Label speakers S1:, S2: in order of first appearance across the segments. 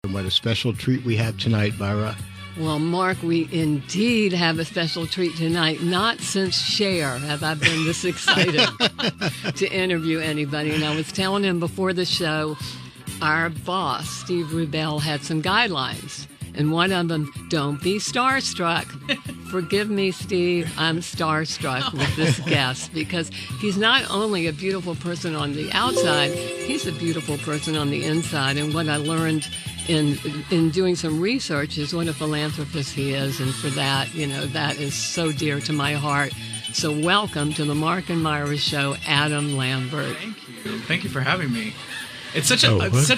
S1: What a special treat we have tonight, Myra.
S2: Well, Mark, we indeed have a special treat tonight. Not since Cher have I been this excited to interview anybody. And I was telling him before the show, our boss, Steve Rubell, had some guidelines. And one of them, don't be starstruck. Forgive me, Steve, I'm starstruck with this guest because he's not only a beautiful person on the outside, he's a beautiful person on the inside. And what I learned in doing some research is what a philanthropist he is. And for that, that is so dear to my heart. So welcome to the Marc and Myra show, Adam Lambert.
S3: Thank you. Thank you for having me. It's such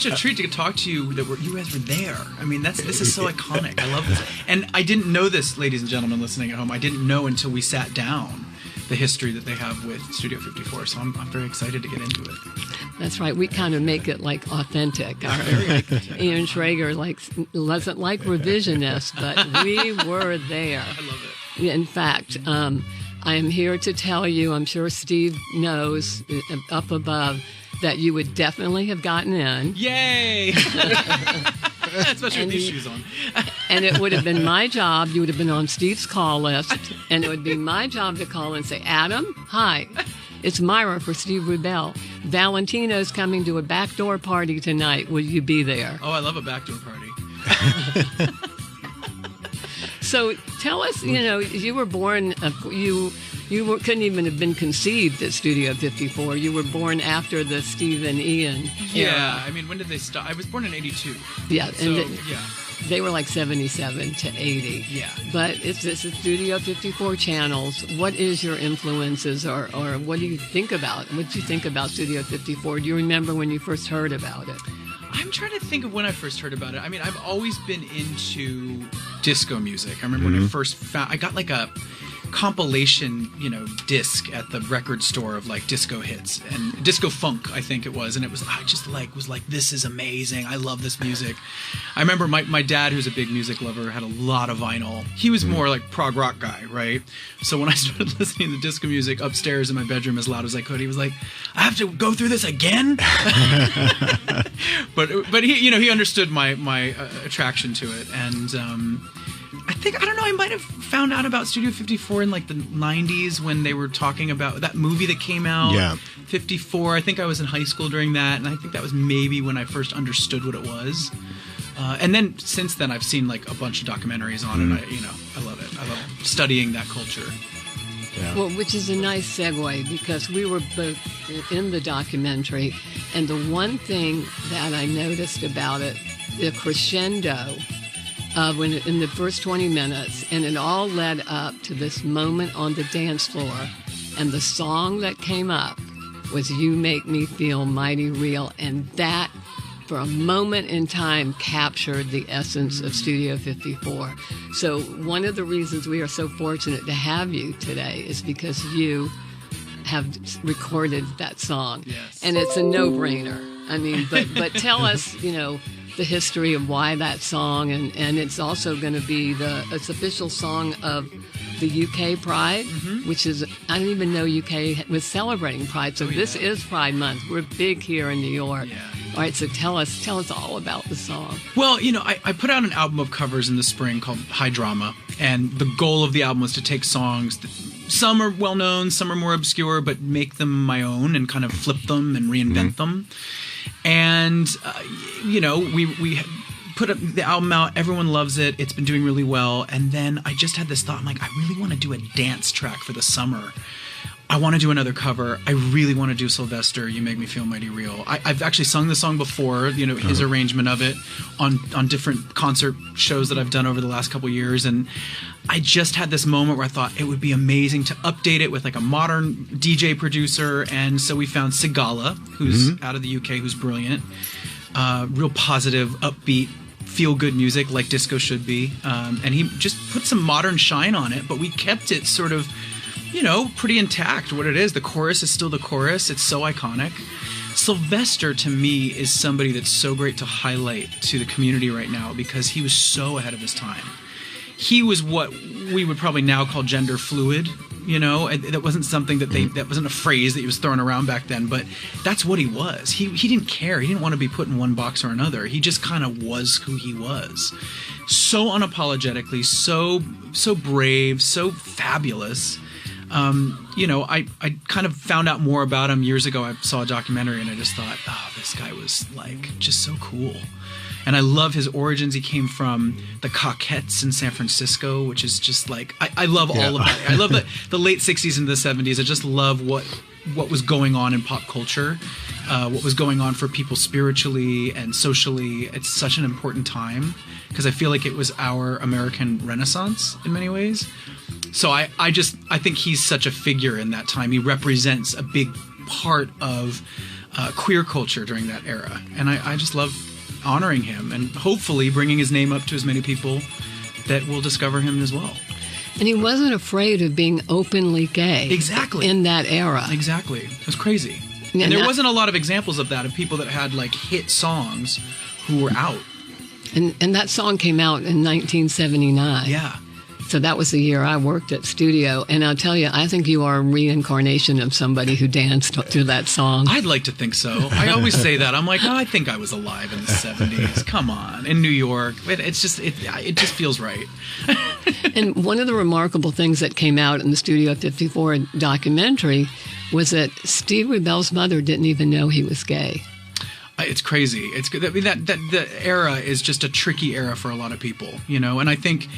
S3: a treat to talk to you that you guys were there. I mean, this is so iconic. I love this. And I didn't know this, ladies and gentlemen listening at home. I didn't know until we sat down the history that they have with Studio 54. So I'm very excited to get into it.
S2: That's right. We kind of make it like authentic. Ian Schrager doesn't like revisionists, but we were there.
S3: I love it.
S2: In fact, I am here to tell you, I'm sure Steve knows up above, that you would definitely have gotten in.
S3: Yay! Especially with these shoes on.
S2: And it would have been my job. You would have been on Steve's call list. And it would be my job to call and say, Adam, hi. It's Myra for Steve Rubell. Valentino's coming to a backdoor party tonight. Will you be there?
S3: Oh, I love a backdoor party.
S2: So tell us, you were born, couldn't even have been conceived at Studio 54. You were born after the Steve and Ian era.
S3: Yeah, I mean, when did they start? I was born in 82.
S2: Yeah,
S3: so,
S2: they were like 77 to 80.
S3: Yeah.
S2: But it's Studio 54 channels. What is your influences or what do you think about? What did you think about Studio 54? Do you remember when you first heard about it?
S3: I'm trying to think of when I first heard about it. I mean, I've always been into disco music. I remember when I first I got like a compilation, disc at the record store of like disco hits and disco funk, I think it was, and it was I just was like, this is amazing. I love this music. I remember my dad, who's a big music lover, had a lot of vinyl. He was more like prog rock guy, right? So when I started listening to disco music upstairs in my bedroom as loud as I could, he was like, I have to go through this again. but he understood my attraction to it, and I don't know, I might have found out about Studio 54 in like the 90s when they were talking about that movie that came out, 54. I think I was in high school during that, and I think that was maybe when I first understood what it was. And then since then I've seen like a bunch of documentaries on it. I love it. I love studying that culture.
S2: Yeah. Well, which is a nice segue because we were both in the documentary, and the one thing that I noticed about it, the crescendo when in the first 20 minutes, and it all led up to this moment on the dance floor, and the song that came up was "You Make Me Feel Mighty Real," and that, for a moment in time, captured the essence of Studio 54. So one of the reasons we are so fortunate to have you today is because you have recorded that song.
S3: Yes.
S2: And it's a no-brainer. I mean, but tell us, the history of why that song, and it's also going to be it's official song of the UK Pride, which is, I don't even know UK was celebrating Pride, so this is Pride Month. We're big here in New York.
S3: Yeah.
S2: All right, so tell us all about the song.
S3: Well, I put out an album of covers in the spring called High Drama, and the goal of the album was to take songs that some are well-known, some are more obscure, but make them my own and kind of flip them and reinvent them. And, we put the album out. Everyone loves it. It's been doing really well. And then I just had this thought. I'm like, I really want to do a dance track for the summer. I want to do another cover. I really want to do Sylvester, You Make Me Feel Mighty Real. I've actually sung the song before, his arrangement of it on different concert shows that I've done over the last couple years. And I just had this moment where I thought it would be amazing to update it with like a modern DJ producer. And so we found Sigala, who's out of the UK, who's brilliant. Real positive, upbeat, feel-good music like disco should be. And he just put some modern shine on it, but we kept it sort of pretty intact what it is. The chorus is still the chorus. It's so iconic. Sylvester, to me, is somebody that's so great to highlight to the community right now because he was so ahead of his time. he was what we would probably now call gender fluid. That wasn't something that wasn't a phrase that he was throwing around back then, but that's what he was. He didn't care. He didn't want to be put in one box or another. He just kind of was who he was. So unapologetically, so brave, so fabulous. I kind of found out more about him years ago. I saw a documentary and I just thought, oh, this guy was like just so cool. And I love his origins. He came from the Cockettes in San Francisco, which is just like, I love all of that. I love the late 60s into the 70s. I just love what was going on in pop culture, what was going on for people spiritually and socially. It's such an important time because I feel like it was our American Renaissance in many ways. So I think he's such a figure in that time. He represents a big part of queer culture during that era. And I just love honoring him and hopefully bringing his name up to as many people that will discover him as well.
S2: And he wasn't afraid of being openly gay.
S3: Exactly.
S2: In that era.
S3: Exactly. It was crazy. And there wasn't a lot of examples of that, of people that had like hit songs who were out.
S2: And that song came out in 1979.
S3: Yeah.
S2: So that was the year I worked at studio. And I'll tell you, I think you are a reincarnation of somebody who danced to that song.
S3: I'd like to think so. I always say that. I'm like, oh, I think I was alive in the 70s. Come on. In New York. It just feels right.
S2: And one of the remarkable things that came out in the Studio 54 documentary was that Steve Rubell's mother didn't even know he was gay.
S3: It's crazy. The era is just a tricky era for a lot of people, and I think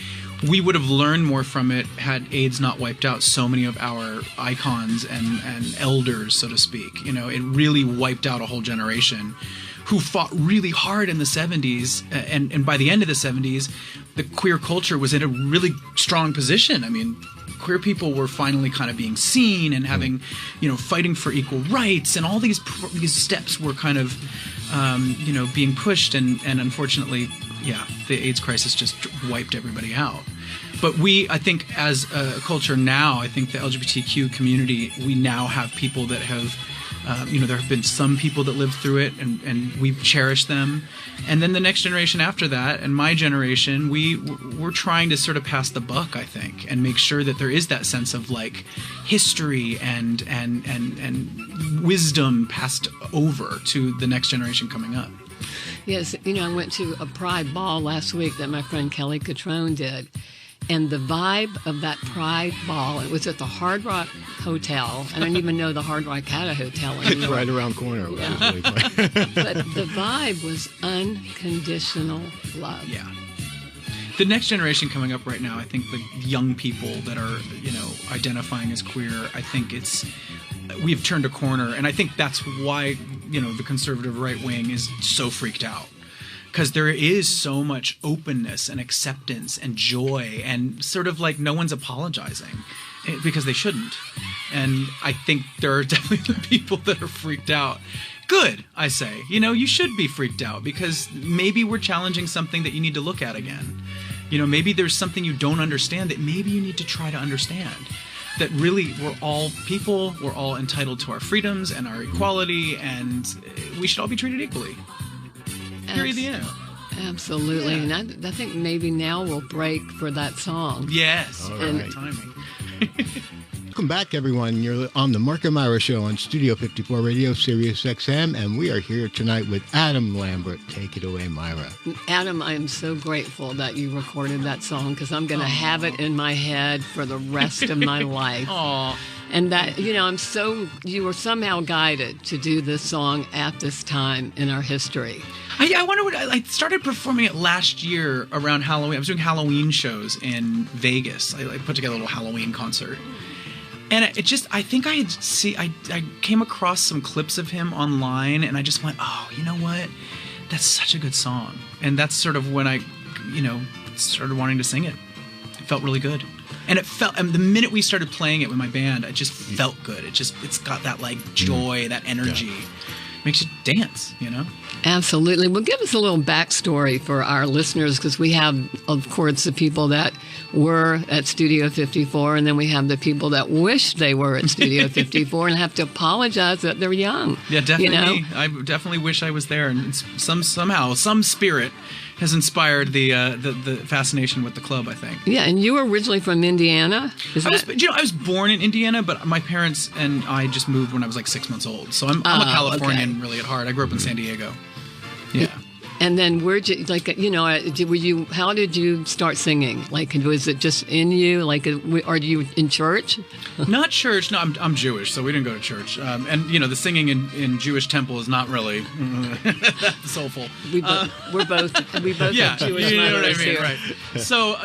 S3: we would have learned more from it had AIDS not wiped out so many of our icons and elders, so to speak. It really wiped out a whole generation who fought really hard in the 70s. And by the end of the 70s, the queer culture was in a really strong position. I mean, queer people were finally kind of being seen and having, fighting for equal rights. And all these steps were kind of, being pushed. And unfortunately, the AIDS crisis just wiped everybody out. But I think as a culture now, I think the LGBTQ community, we now have people that have, there have been some people that lived through it and we've cherished them. And then the next generation after that, and my generation, we're trying to sort of pass the buck, I think, and make sure that there is that sense of like history and wisdom passed over to the next generation coming up.
S2: Yes, I went to a Pride ball last week that my friend Kelly Catrone did. And the vibe of that Pride ball, it was at the Hard Rock Hotel. I don't even know the Hard Rock had a hotel anymore.
S1: It's right around the corner.
S2: Yeah. But the vibe was unconditional love.
S3: Yeah. The next generation coming up right now, I think the young people that are, identifying as queer, I think we've turned a corner. And I think that's why, the conservative right wing is so freaked out. Because there is so much openness and acceptance and joy and sort of like no one's apologizing because they shouldn't. And I think there are definitely people that are freaked out. Good, I say. You should be freaked out because maybe we're challenging something that you need to look at again. Maybe there's something you don't understand that maybe you need to try to understand. That really we're all people, we're all entitled to our freedoms and our equality, and we should all be treated equally. Period. The end.
S2: Absolutely. Yeah. And I think maybe now we'll break for that song.
S3: Yes.
S1: All right.
S3: Timing.
S1: Welcome back, everyone. You're on the Marc&Myra Show on Studio 54 Radio, Sirius XM, and we are here tonight with Adam Lambert. Take it away, Myra. Adam,
S2: I am so grateful that you recorded that song because I'm going to have it in my head for the rest of my life.
S3: Aww.
S2: And that, you were somehow guided to do this song at this time in our history.
S3: I wonder I started performing it last year around Halloween. I was doing Halloween shows in Vegas. I put together a little Halloween concert. And I think I came across some clips of him online and I just went, oh, you know what? That's such a good song. And that's sort of when I, started wanting to sing it. It felt really good. And the minute we started playing it with my band, it just felt good. It's got that like joy, that energy. Yeah. Makes you dance,
S2: Absolutely. Well, give us a little backstory for our listeners because we have, of course, the people that were at Studio 54 and then we have the people that wish they were at Studio 54 and have to apologize that they're young.
S3: Yeah, definitely. I definitely wish I was there and somehow, some spirit has inspired the fascination with the club, I think.
S2: Yeah, and you were originally from Indiana?
S3: I was born in Indiana, but my parents and I just moved when I was like 6 months old. So I'm a Californian really at heart. I grew up in San Diego. Yeah.
S2: And then where'd you, how did you start singing? Like, was it just in you? Like, are you in church?
S3: Not church. No, I'm Jewish, so we didn't go to church. And, the singing in Jewish temple is not really soulful.
S2: We both
S3: yeah,
S2: have Jewish
S3: you know what I
S2: mothers
S3: mean,
S2: here.
S3: right. So,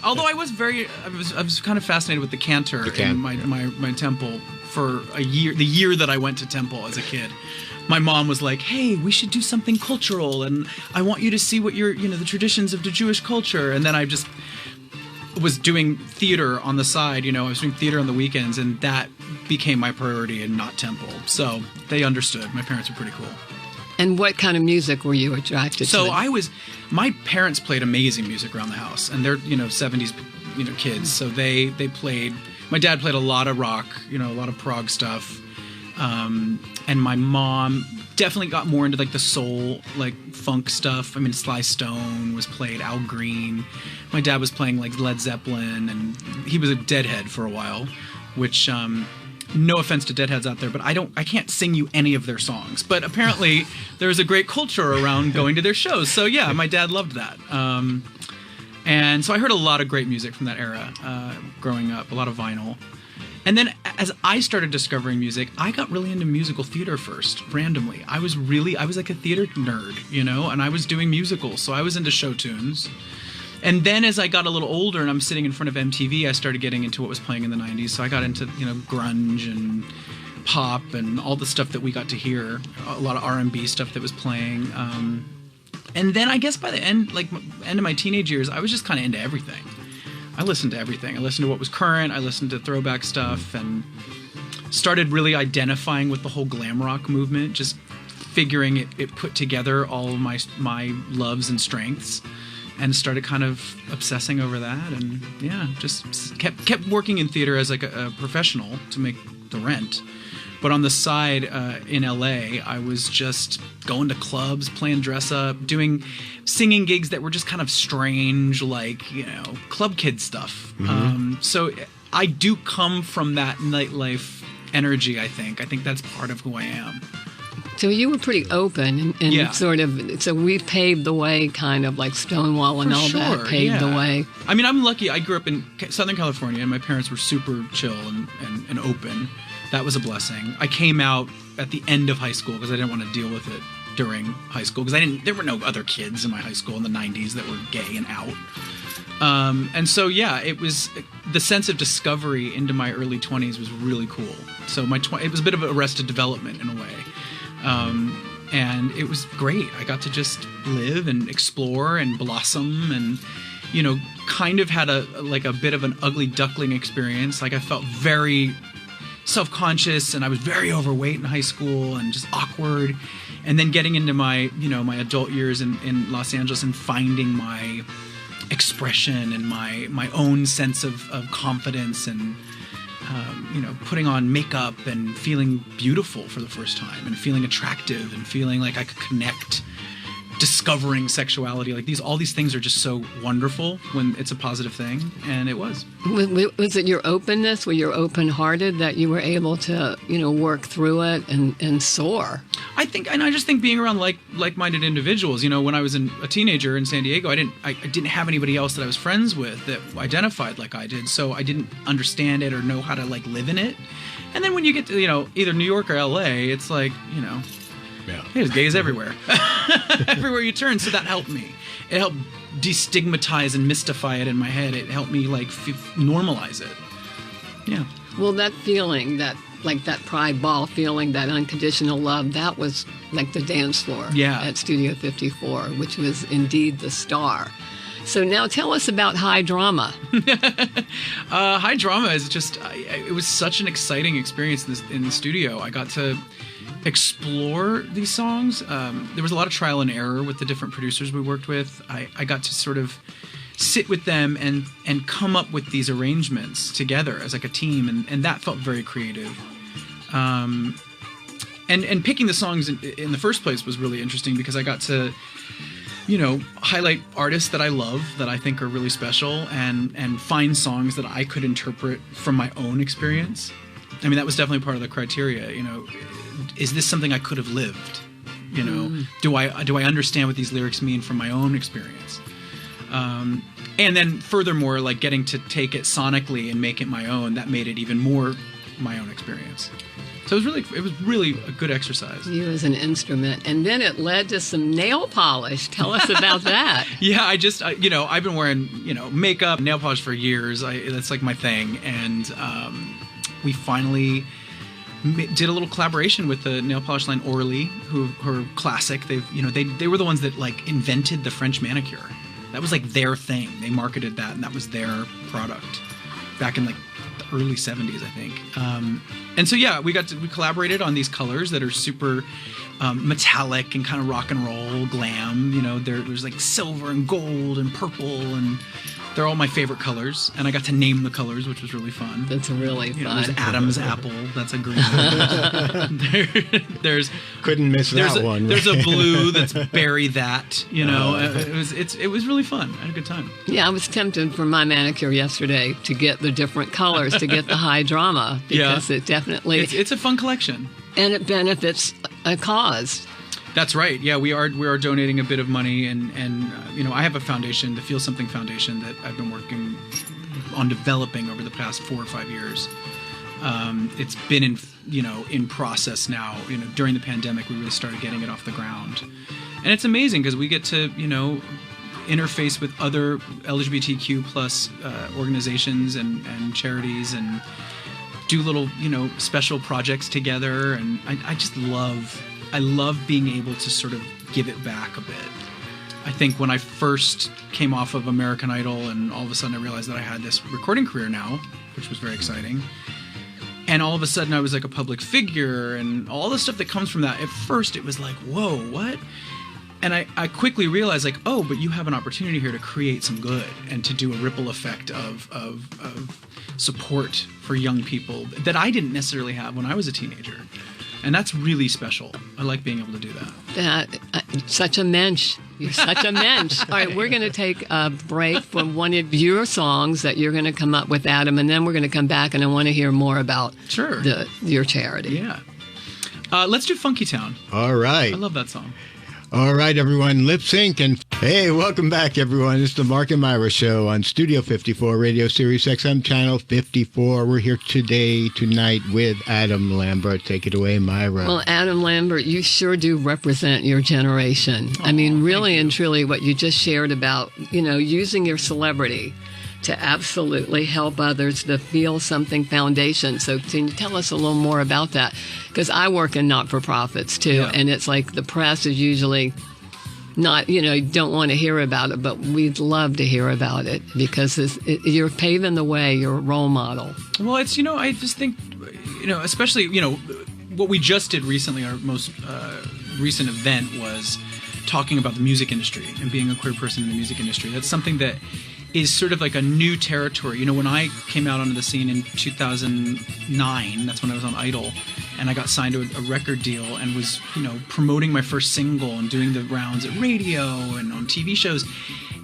S3: although I was kind of fascinated with the cantor in my temple for a year, the year that I went to temple as a kid. My mom was like, hey, we should do something cultural, and I want you to see what the traditions of the Jewish culture. And then I just was doing theater on the side, I was doing theater on the weekends, and that became my priority and not temple. So they understood. My parents were pretty cool.
S2: And what kind of music were you attracted to?
S3: So my parents played amazing music around the house, and they're, 70s, kids. So they played, my dad played a lot of rock, a lot of prog stuff. And my mom definitely got more into like the soul, like funk stuff. I mean, Sly Stone was played, Al Green. My dad was playing like Led Zeppelin, and he was a Deadhead for a while, which, no offense to Deadheads out there, but I can't sing you any of their songs. But apparently there's a great culture around going to their shows. So yeah, my dad loved that. And so I heard a lot of great music from that era, growing up, a lot of vinyl. And then as I started discovering music, I got really into musical theater first, randomly. I was like a theater nerd, and I was doing musicals, so I was into show tunes. And then as I got a little older and I'm sitting in front of MTV, I started getting into what was playing in the 90s. So I got into, grunge and pop and all the stuff that we got to hear, a lot of R&B stuff that was playing. And then I guess by the end of my teenage years, I was just kind of into everything. I listened to everything. I listened to what was current. I listened to throwback stuff and started really identifying with the whole glam rock movement, just figuring it put together all of my loves and strengths, and started kind of obsessing over that. And yeah, just kept working in theater as like a professional to make the rent. But on the side, in LA, I was just going to clubs, playing dress up, doing singing gigs that were just kind of strange, like, club kid stuff.
S1: Mm-hmm.
S3: So I do come from that nightlife energy, I think. I think that's part of who I am.
S2: So you were pretty open and sort of, so we paved the way, kind of like Stonewall and all that paved the way. I
S3: mean, I'm lucky. I grew up in Southern California, and my parents were super chill and open. That was a blessing. I came out at the end of high school because I didn't want to deal with it during high school, because there were no other kids in my high school in the 90s that were gay and out. And so, yeah, it was the sense of discovery into my early 20s was really cool. So it was a bit of Arrested Development in a way. And it was great. I got to just live and explore and blossom and, kind of had a bit of an ugly duckling experience. Like, I felt very self-conscious, and I was very overweight in high school and just awkward. And then getting into my, my adult years in Los Angeles and finding my expression and my own sense of confidence and, putting on makeup and feeling beautiful for the first time and feeling attractive and feeling like I could connect, discovering sexuality. Like all these things are just so wonderful when it's a positive thing, and it was.
S2: Was it your openness, were you open-hearted that you were able to, work through it and soar? I
S3: just think being around like-minded individuals. When I was a teenager in San Diego, I didn't have anybody else that I was friends with that identified like I did, so I didn't understand it or know how to live in it. And then when you get to either New York or LA, it's like there's gays everywhere. Everywhere you turn. So that helped me. It helped destigmatize and mystify it in my head. It helped me normalize it. Yeah.
S2: Well, that feeling, that Pride Ball feeling, that unconditional love, that was like the dance floor at Studio 54, which was indeed the star. So now tell us about High Drama.
S3: High Drama is just, it was such an exciting experience in the studio. I got to explore these songs. There was a lot of trial and error with the different producers we worked with. I got to sort of sit with them and come up with these arrangements together as like a team, and that felt very creative. And picking the songs in the first place was really interesting because I got to highlight artists that I love, that I think are really special, and find songs that I could interpret from my own experience. I mean, that was definitely part of the criteria. Is this something I could have lived? Do I understand what these lyrics mean from my own experience? And then furthermore, like getting to take it sonically and make it my own, that made it even more my own experience. So it was really a good exercise.
S2: You as an instrument. And then it led to some nail polish. Tell us about that.
S3: Yeah, I've been wearing, makeup, nail polish for years. That's like my thing. And we finally did a little collaboration with the nail polish line Orly, who are classic. They were the ones that like invented the French manicure. That was like their thing. They marketed that, and that was their product back in like the early 70s, I think. And so yeah, we collaborated on these colors that are super metallic and kind of rock and roll glam. There's like silver and gold and purple, and they're all my favorite colors. And I got to name the colors, which was really fun.
S2: That's really fun.
S3: There's Adam's apple. That's a green. there's
S1: couldn't miss that one.
S3: There's a blue that's Bury That. It was really fun. I had a good time.
S2: Yeah, I was tempted for my manicure yesterday to get the different colors, to get the high drama, because it definitely
S3: it's a fun collection,
S2: and it benefits a cause.
S3: That's right. Yeah, we are donating a bit of money, and I have a foundation, the Feel Something Foundation, that I've been working on developing over the past 4 or 5 years. It's been in process now. During the pandemic, we really started getting it off the ground, and it's amazing because we get to interface with other LGBTQ plus organizations and charities, and do little special projects together, and I love being able to sort of give it back a bit. I think when I first came off of American Idol, and all of a sudden I realized that I had this recording career now, which was very exciting. And all of a sudden I was like a public figure, and all the stuff that comes from that. At first it was like, whoa, what? And I quickly realized, like, oh, but you have an opportunity here to create some good and to do a ripple effect of support for young people that I didn't necessarily have when I was a teenager. And that's really special. I like being able to do that.
S2: Such a mensch. You're such a mensch. All right, we're going to take a break from one of your songs that you're going to come up with, Adam, and then we're going to come back, and I want to hear more about your charity.
S3: Yeah. Let's do Funky Town.
S1: All right.
S3: I love that song.
S1: All right, everyone, lip sync. And hey, welcome back, everyone. It's the Marc&Myra Show on Studio 54, Radio Sirius XM Channel 54. We're here tonight with Adam Lambert. Take it away, Myra.
S2: Well, Adam Lambert, you sure do represent your generation. I mean, really and truly what you just shared about, using your celebrity to absolutely help others, the Feel Something Foundation. So can you tell us a little more about that? Because I work in not-for-profits, too, and it's like the press is usually not, don't want to hear about it, but we'd love to hear about it because you're paving the way, you're a role model.
S3: Well, it's, I just think, especially, what we just did recently, our most recent event was talking about the music industry and being a queer person in the music industry. That's something that is sort of like a new territory. When I came out onto the scene in 2009, that's when I was on Idol, and I got signed to a record deal and was, promoting my first single and doing the rounds at radio and on TV shows.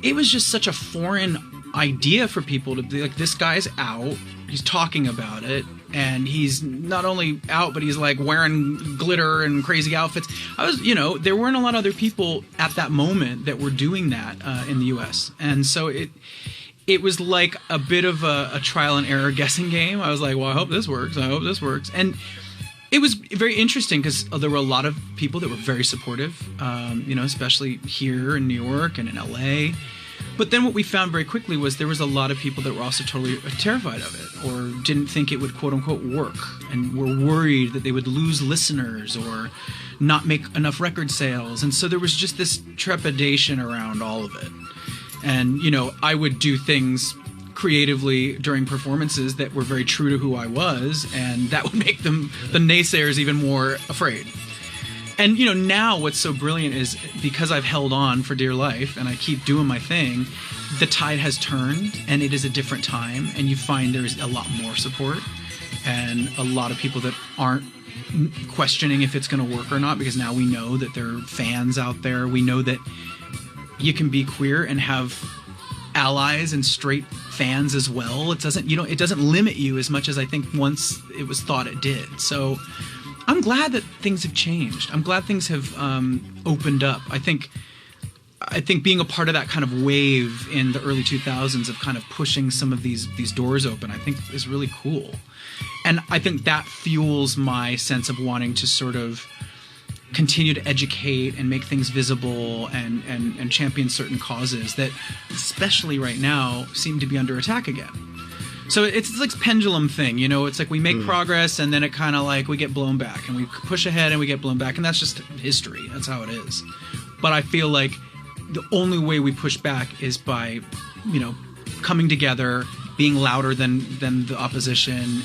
S3: It was just such a foreign idea for people to be like, this guy's out, he's talking about it, and he's not only out, but he's like wearing glitter and crazy outfits. There weren't a lot of other people at that moment that were doing that in the U.S. And so it was like a bit of a trial and error guessing game. I was like, well, I hope this works. And it was very interesting because there were a lot of people that were very supportive, especially here in New York and in L.A., But then what we found very quickly was there was a lot of people that were also totally terrified of it or didn't think it would quote-unquote work and were worried that they would lose listeners or not make enough record sales. And so there was just this trepidation around all of it. And, I would do things creatively during performances that were very true to who I was, and that would make the naysayers even more afraid. And, now what's so brilliant is because I've held on for dear life and I keep doing my thing, the tide has turned and it is a different time. And you find there's a lot more support and a lot of people that aren't questioning if it's going to work or not, because now we know that there are fans out there. We know that you can be queer and have allies and straight fans as well. It doesn't limit you as much as I think once it was thought it did. So I'm glad that things have changed. I'm glad things have opened up. I think being a part of that kind of wave in the early 2000s of kind of pushing some of these doors open, I think is really cool. And I think that fuels my sense of wanting to sort of continue to educate and make things visible and champion certain causes that, especially right now, seem to be under attack again. So it's like pendulum thing, it's like we make progress and then it kind of like we get blown back, and we push ahead and we get blown back, and that's just history. That's how it is. But I feel like the only way we push back is by, coming together, being louder than the opposition,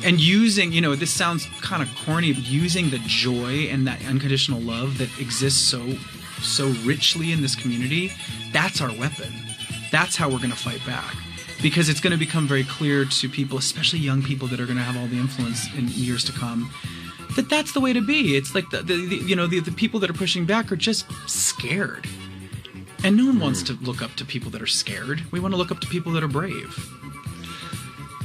S3: and using, this sounds kind of corny, but using the joy and that unconditional love that exists so richly in this community. That's our weapon. That's how we're going to fight back. Because it's going to become very clear to people, especially young people that are going to have all the influence in years to come, that that's the way to be. It's like the people that are pushing back are just scared. And no one wants to look up to people that are scared. We want to look up to people that are brave.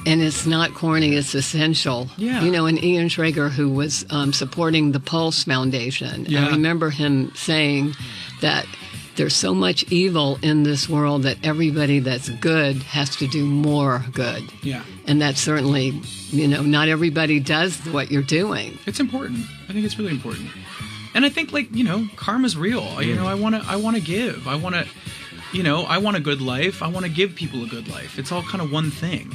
S2: And it's not corny, it's essential.
S3: Yeah.
S2: And Ian Schrager, who was supporting the Pulse Foundation, I remember him saying that there's so much evil in this world that everybody that's good has to do more good.
S3: Yeah.
S2: And that's certainly, not everybody does what you're doing.
S3: It's important. I think it's really important. And I think, karma's real. I want to give. I want a good life. I want to give people a good life. It's all kind of one thing,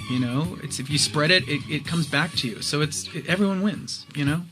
S3: It's if you spread it, it comes back to you. So everyone wins,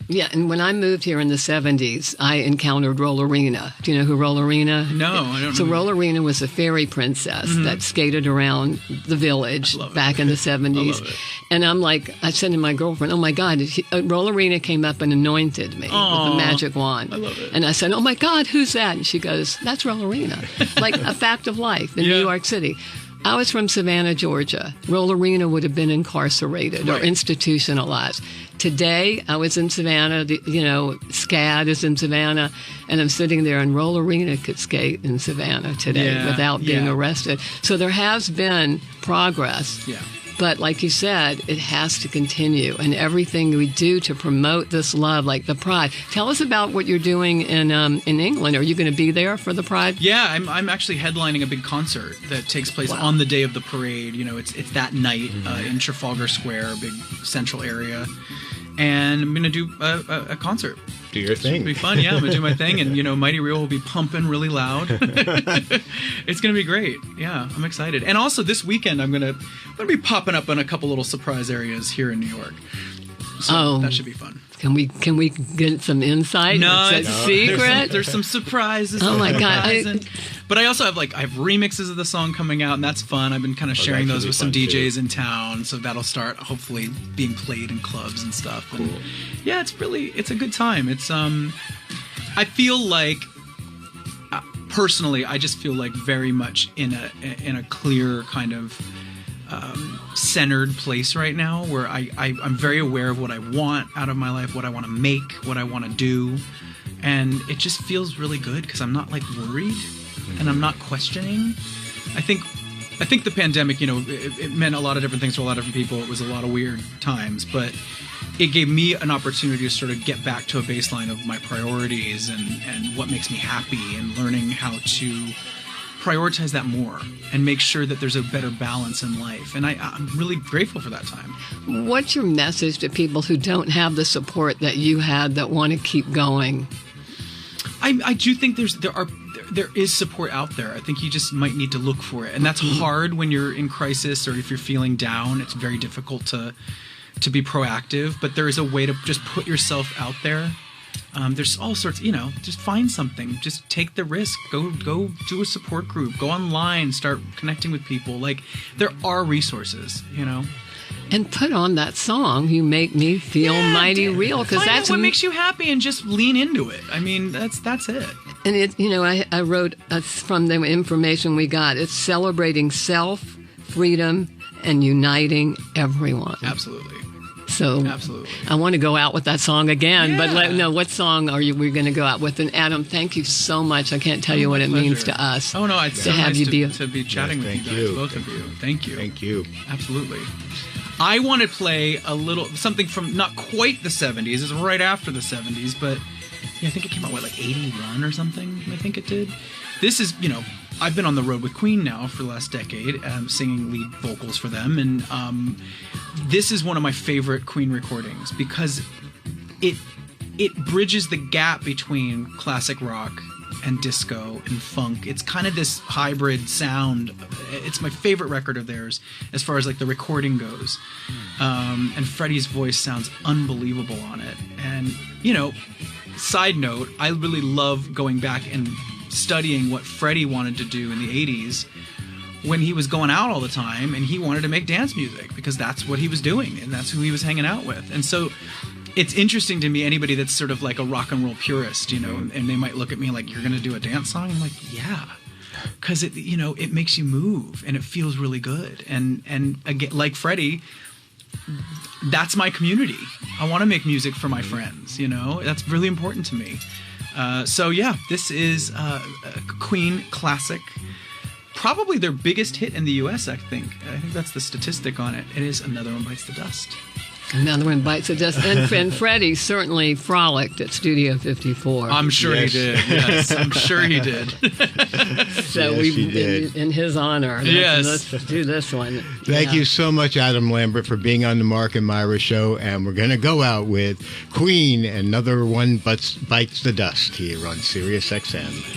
S2: Yeah, and when I moved here in the 70s, I encountered Rollerina. Do you know who Rollerina?
S3: No, I don't know.
S2: So Rollerina was a fairy princess that skated around the village back in the 70s.
S3: I love it.
S2: And I'm like, I said to my girlfriend, oh my God, Rollerina came up and anointed me with a magic wand.
S3: I love it.
S2: And I said, oh my God, who's that? And she goes, that's Rollerina. Like a fact of life in New York City. I was from Savannah, Georgia. Rollerina would have been incarcerated or institutionalized. Today, I was in Savannah, SCAD is in Savannah, and I'm sitting there, and Rollerina could skate in Savannah today without being arrested. So there has been progress.
S3: Yeah.
S2: But like you said, it has to continue. And everything we do to promote this love, like the Pride. Tell us about what you're doing in England. Are you going to be there for the Pride?
S3: Yeah, I'm actually headlining a big concert that takes place on the day of the parade. It's that night in Trafalgar Square, a big central area. And I'm going to do a concert.
S1: Do your thing.
S3: It'll be fun, yeah. I'm going to do my thing, and, Mighty Real will be pumping really loud. It's going to be great. Yeah, I'm excited. And also this weekend, I'm going to be popping up in a couple little surprise areas here in New York. So that should be fun.
S2: Can we get some insight?
S3: No,
S2: it's a secret.
S3: There's some surprises.
S2: Oh my God!
S3: But I also have I have remixes of the song coming out, and that's fun. I've been kind of sharing those with some DJs in town, so that'll start hopefully being played in clubs and stuff.
S1: Cool.
S3: And yeah, it's a good time. It's I feel like personally, I just feel like very much in a clear kind of centered place right now, where I'm very aware of what I want out of my life, what I want to make, what I want to do, and it just feels really good because I'm not worried and I'm not questioning. I think the pandemic, it meant a lot of different things to a lot of different people. It was a lot of weird times, but it gave me an opportunity to sort of get back to a baseline of my priorities and what makes me happy, and learning how to prioritize that more and make sure that there's a better balance in life. And I'm really grateful for that time.
S2: What's your message to people who don't have the support that you had, that want to keep going?
S3: I do think there is support out there. I think you just might need to look for it. And that's hard when you're in crisis, or if you're feeling down. It's very difficult to be proactive, but there is a way to just put yourself out there. There's all sorts, just find something, just take the risk, go do a support group, go online, start connecting with people. There are resources,
S2: And put on that song, You Make Me Feel Mighty Real, because that's
S3: what makes you happy, and just lean into it. I mean, that's it.
S2: And I wrote from the information we got, it's celebrating self, freedom, and uniting everyone.
S3: Absolutely.
S2: So
S3: Absolutely.
S2: I want to go out with that song again, but
S3: Yeah.
S2: what song are we going to go out with? And Adam, thank you so much. I can't tell you what it means to us.
S3: Oh no, it's
S2: to
S3: so
S2: have
S3: nice
S2: you
S3: to be chatting
S1: Yes,
S3: with
S1: thank
S3: you guys,
S1: you.
S3: both of you. Thank you.
S1: Thank you.
S3: Absolutely. I want to play something from not quite the 70s. It's right after the 70s, but yeah, I think it came out, like 81 or something? I think it did. This is, I've been on the road with Queen now for the last decade, singing lead vocals for them, and this is one of my favorite Queen recordings because it bridges the gap between classic rock and disco and funk. It's kind of this hybrid sound. It's my favorite record of theirs as far as like the recording goes. And Freddie's voice sounds unbelievable on it. And, side note, I really love going back and studying what Freddie wanted to do in the 80s when he was going out all the time and he wanted to make dance music because that's what he was doing and that's who he was hanging out with. And so it's interesting to me, anybody that's sort of like a rock and roll purist, and they might look at me like, you're going to do a dance song? I'm like, yeah, because it makes you move and it feels really good. And again, like Freddie, that's my community. I want to make music for my friends, that's really important to me. So yeah, this is a Queen classic. Probably their biggest hit in the U.S., I think. I think that's the statistic on it. It is Another One Bites the Dust.
S2: Another One Bites the Dust. And Freddie certainly frolicked at Studio 54.
S3: I'm sure he did. Yes, I'm sure he did.
S2: So
S1: Yes, he did.
S2: in his honor, let's do this one.
S1: Thank you so much, Adam Lambert, for being on the Mark and Myra show. And we're going to go out with Queen, Another One Bites the Dust here on Sirius XM.